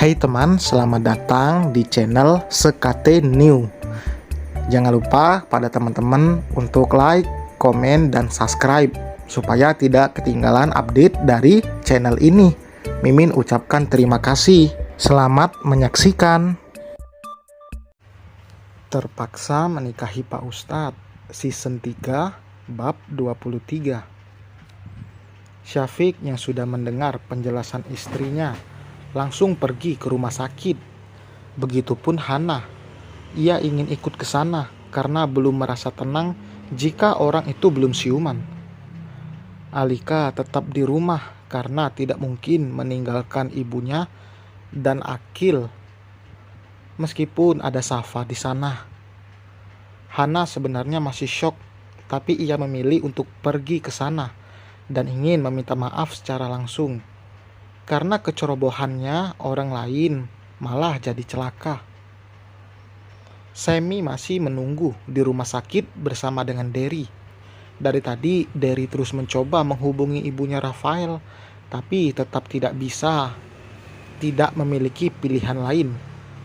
Hai teman, selamat datang di channel Sekate New. Jangan lupa pada teman-teman untuk like, komen, dan subscribe supaya tidak ketinggalan update dari channel ini. Mimin ucapkan terima kasih. Selamat menyaksikan. Terpaksa menikahi Pak Ustadz, season 3, bab 23. Syafiq yang sudah mendengar penjelasan istrinya langsung pergi ke rumah sakit. Begitupun Hana. Ia ingin ikut ke sana karena belum merasa tenang jika orang itu belum siuman. Alika tetap di rumah karena tidak mungkin meninggalkan ibunya dan Akil meskipun ada Safa di sana. Hana sebenarnya masih syok, tapi ia memilih untuk pergi ke sana dan ingin meminta maaf secara langsung. Karena kecerobohannya, orang lain malah jadi celaka. Semi masih menunggu di rumah sakit bersama dengan Derry. Dari tadi, Derry terus mencoba menghubungi ibunya Rafael, tapi tetap tidak bisa. Tidak memiliki pilihan lain.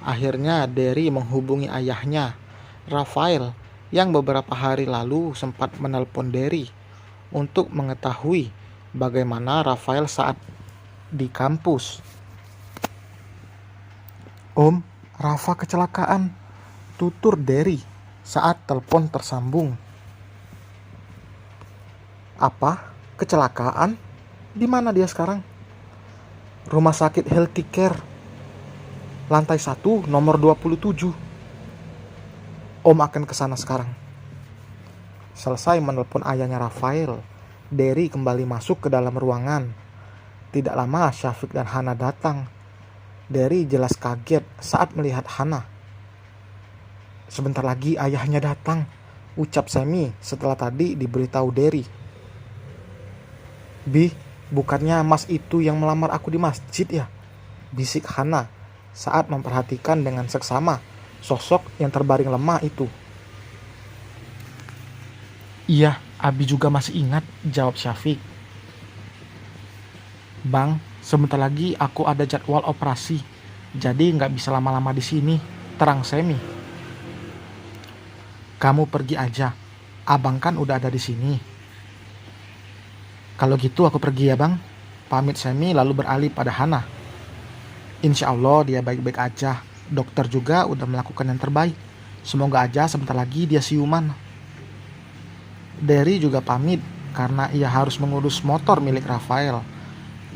Akhirnya Derry menghubungi ayahnya, Rafael, yang beberapa hari lalu sempat menelpon Derry untuk mengetahui bagaimana Rafael saat di kampus. Om, Rafa kecelakaan, tutur Derry saat telepon tersambung. Apa? Kecelakaan? Di mana dia sekarang? Rumah sakit Healthy Care, lantai 1, nomor 27. Om akan ke sana sekarang. Selesai menelpon ayahnya Rafael, Derry kembali masuk ke dalam ruangan. Tidak lama Syafiq dan Hana datang. Derry jelas kaget saat melihat Hana. Sebentar lagi ayahnya datang, ucap Semi setelah tadi diberitahu Derry. Bi, bukannya Mas itu yang melamar aku di masjid ya? Bisik Hana saat memperhatikan dengan seksama sosok yang terbaring lemah itu. Iya, Abi juga masih ingat, jawab Syafiq. Bang, sebentar lagi aku ada jadwal operasi, jadi nggak bisa lama-lama di sini, terang Semi. Kamu pergi aja, abang kan udah ada di sini. Kalau gitu aku pergi ya bang, pamit Semi lalu beralih pada Hana. Insya Allah dia baik-baik aja, dokter juga udah melakukan yang terbaik. Semoga aja sebentar lagi dia siuman. Derry juga pamit karena ia harus mengurus motor milik Rafael.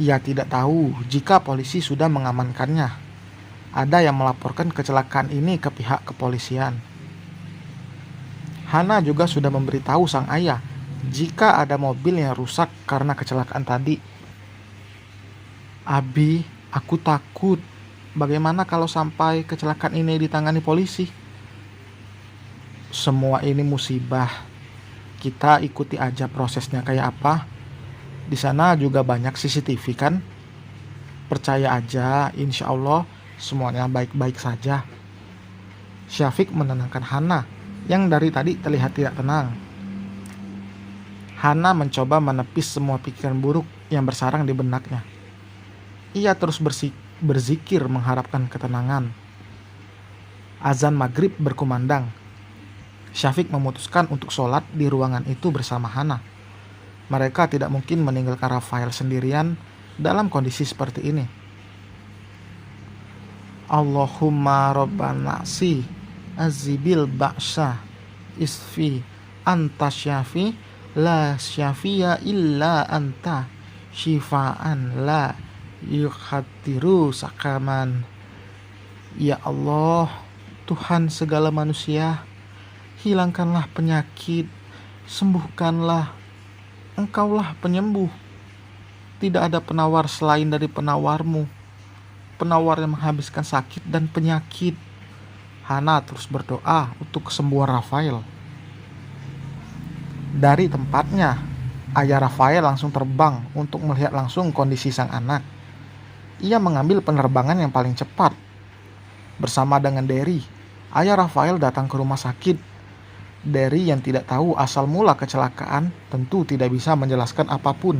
Ia tidak tahu jika polisi sudah mengamankannya. Ada yang melaporkan kecelakaan ini ke pihak kepolisian. Hana juga sudah memberitahu sang ayah jika ada mobil yang rusak karena kecelakaan tadi. Abi, aku takut. Bagaimana kalau sampai kecelakaan ini ditangani polisi? Semua ini musibah. Kita ikuti aja prosesnya kayak apa. Di sana juga banyak CCTV kan? Percaya aja, insya Allah semuanya baik-baik saja. Syafiq menenangkan Hana yang dari tadi terlihat tidak tenang. Hana mencoba menepis semua pikiran buruk yang bersarang di benaknya. Ia terus berzikir mengharapkan ketenangan. Azan maghrib berkumandang. Syafiq memutuskan untuk sholat di ruangan itu bersama Hana. Mereka tidak mungkin meninggalkan Rafael sendirian dalam kondisi seperti ini. Allahumma rabbana si azibil ba'sa isfi anta syafi la syafiya illa anta syifaan la yukhatiru sakaman. Ya Allah, Tuhan segala manusia, hilangkanlah penyakit, sembuhkanlah. Engkaulah penyembuh. Tidak ada penawar selain dari penawarmu, penawar yang menghabiskan sakit dan penyakit. Hana terus berdoa untuk kesembuhan Rafael. Dari tempatnya, ayah Rafael langsung terbang untuk melihat langsung kondisi sang anak. Ia mengambil penerbangan yang paling cepat. Bersama dengan Derry, ayah Rafael datang ke rumah sakit. Derry yang tidak tahu asal mula kecelakaan tentu tidak bisa menjelaskan apapun.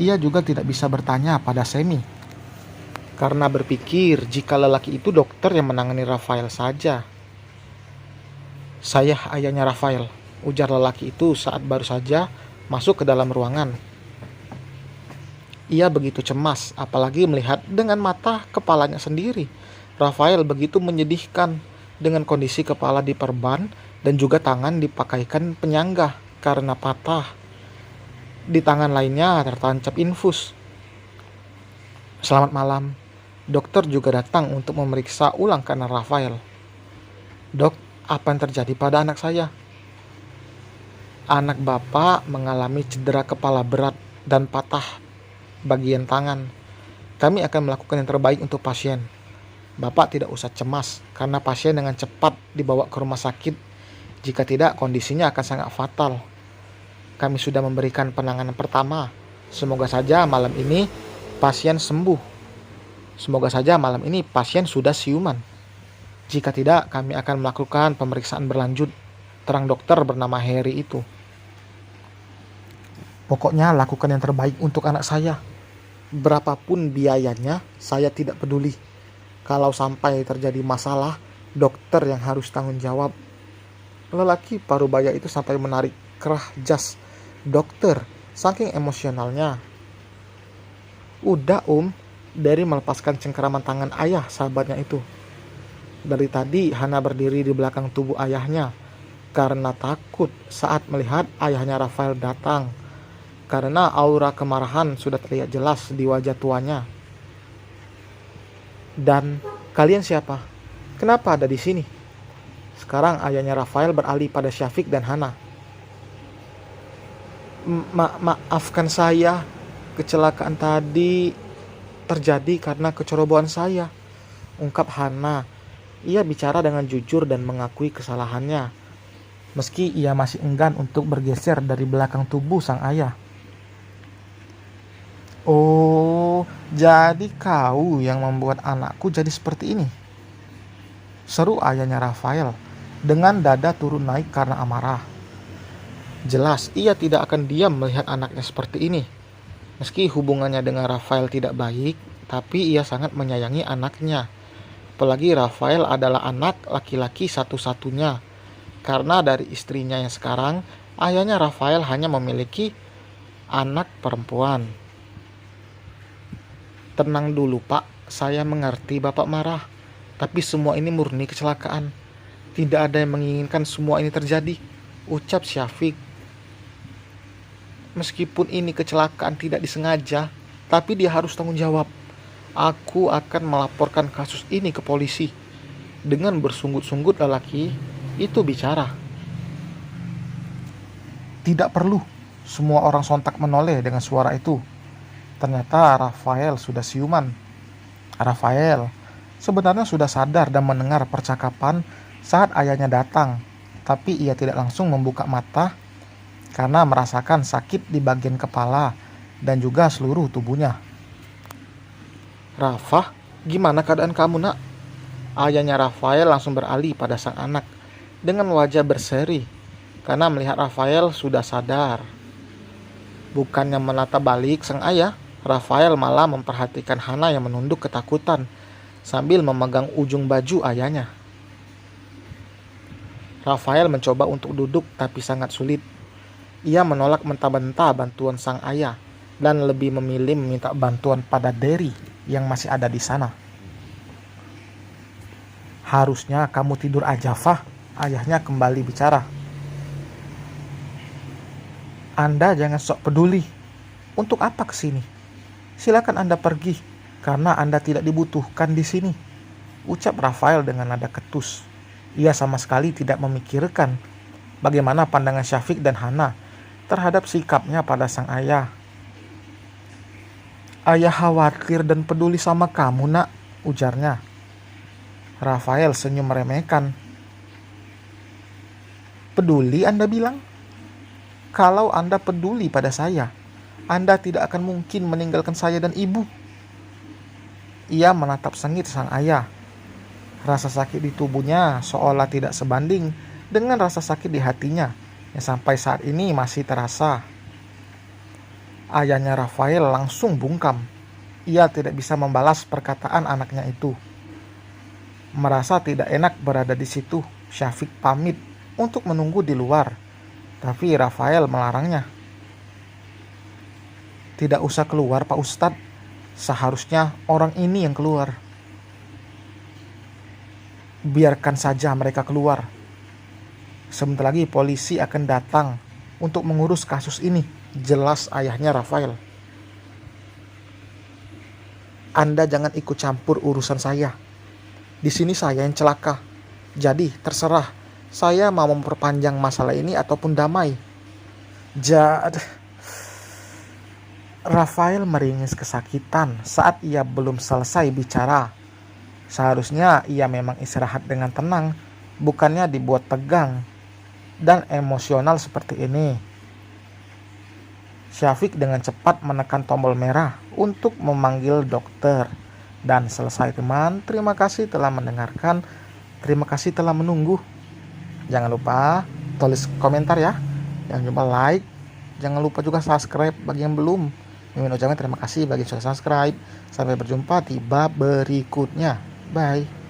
Ia juga tidak bisa bertanya pada Semi. karena berpikir jika lelaki itu dokter yang menangani Rafael saja. "Saya ayahnya Rafael," ujar lelaki itu saat baru saja masuk ke dalam ruangan. Ia begitu cemas, apalagi melihat dengan mata kepalanya sendiri. Rafael begitu menyedihkan dengan kondisi kepala diperban dan juga tangan dipakaikan penyangga karena patah. Di tangan lainnya tertancap infus. "Selamat malam." Dokter juga datang untuk memeriksa ulang kanan Rafael. "Dok, apa yang terjadi pada anak saya?" "Anak Bapak mengalami cedera kepala berat dan patah bagian tangan. Kami akan melakukan yang terbaik untuk pasien. Bapak tidak usah cemas karena pasien dengan cepat dibawa ke rumah sakit. Jika tidak, kondisinya akan sangat fatal. Kami sudah memberikan penanganan pertama. Semoga saja malam ini pasien sembuh. Semoga saja malam ini pasien sudah siuman. Jika tidak, kami akan melakukan pemeriksaan berlanjut," terang dokter bernama Harry itu. "Pokoknya lakukan yang terbaik untuk anak saya. Berapapun biayanya, saya tidak peduli. Kalau sampai terjadi masalah, dokter yang harus tanggung jawab." Lelaki parubaya itu sampai menarik kerah jas dokter, saking emosionalnya. "Udah Derry melepaskan cengkeraman tangan ayah sahabatnya itu. Dari tadi Hana berdiri di belakang tubuh ayahnya karena takut saat melihat ayahnya Rafael datang, karena aura kemarahan sudah terlihat jelas di wajah tuanya. "Dan kalian siapa? Kenapa ada di sini?" Sekarang ayahnya Rafael beralih pada Syafiq dan Hana. Maafkan saya, kecelakaan tadi terjadi karena kecerobohan saya," ungkap Hana. Ia bicara dengan jujur dan mengakui kesalahannya, meski ia masih enggan untuk bergeser dari belakang tubuh sang ayah. "Oh, jadi kau yang membuat anakku jadi seperti ini?" seru ayahnya Rafael dengan dada turun naik karena amarah. Jelas ia tidak akan diam melihat anaknya seperti ini. Meski hubungannya dengan Rafael tidak baik, tapi ia sangat menyayangi anaknya. Apalagi Rafael adalah anak laki-laki satu-satunya. Karena dari istrinya yang sekarang, ayahnya Rafael hanya memiliki anak perempuan. "Tenang dulu Pak, saya mengerti Bapak marah. Tapi semua ini murni kecelakaan. Tidak ada yang menginginkan semua ini terjadi," ucap Syafiq. "Meskipun ini kecelakaan tidak disengaja, tapi dia harus tanggung jawab. Aku akan melaporkan kasus ini ke polisi." Dengan bersungut-sungut lelaki itu bicara. "Tidak perlu." Semua orang sontak menoleh dengan suara itu. Ternyata Rafael sudah siuman. Rafael sebenarnya sudah sadar dan mendengar percakapan saat ayahnya datang, tapi ia tidak langsung membuka mata karena merasakan sakit di bagian kepala dan juga seluruh tubuhnya. "Rafa, gimana keadaan kamu nak?" Ayahnya Rafael langsung beralih pada sang anak dengan wajah berseri karena melihat Rafael sudah sadar. Bukannya menatap balik sang ayah, Rafael malah memperhatikan Hana yang menunduk ketakutan sambil memegang ujung baju ayahnya. Rafael mencoba untuk duduk tapi sangat sulit. Ia menolak mentah-mentah bantuan sang ayah dan lebih memilih meminta bantuan pada Derry yang masih ada di sana. "Harusnya kamu tidur aja, Fah," ayahnya kembali bicara. "Anda jangan sok peduli. Untuk apa kesini? Silakan Anda pergi, karena Anda tidak dibutuhkan di sini," ucap Rafael dengan nada ketus. Ia sama sekali tidak memikirkan bagaimana pandangan Syafiq dan Hana terhadap sikapnya pada sang ayah. "Ayah khawatir dan peduli sama kamu nak," ujarnya. Rafael senyum meremehkan. "Peduli Anda bilang? Kalau Anda peduli pada saya, Anda tidak akan mungkin meninggalkan saya dan ibu." Ia menatap sengit sang ayah. Rasa sakit di tubuhnya seolah tidak sebanding dengan rasa sakit di hatinya yang sampai saat ini masih terasa. Ayahnya Rafael langsung bungkam. Ia tidak bisa membalas perkataan anaknya itu. Merasa tidak enak berada di situ, Syafiq pamit untuk menunggu di luar. Tapi Rafael melarangnya. Tidak usah keluar, Pak Ustadz. Seharusnya orang ini yang keluar. Biarkan saja mereka keluar. Sebentar lagi polisi akan datang untuk mengurus kasus ini, jelas ayahnya Rafael. Anda jangan ikut campur urusan saya. Di sini saya yang celaka. Jadi terserah saya mau memperpanjang masalah ini ataupun damai. Rafael meringis kesakitan saat ia belum selesai bicara. Seharusnya ia memang istirahat dengan tenang, bukannya dibuat tegang dan emosional seperti ini. Syafiq dengan cepat menekan tombol merah untuk memanggil dokter. Dan selesai teman, terima kasih telah mendengarkan, terima kasih telah menunggu. Jangan lupa tulis komentar ya, jangan lupa like, jangan lupa juga subscribe bagi yang belum. Mimin ucapkan terima kasih bagi yang sudah subscribe. Sampai berjumpa di bab berikutnya. Bye.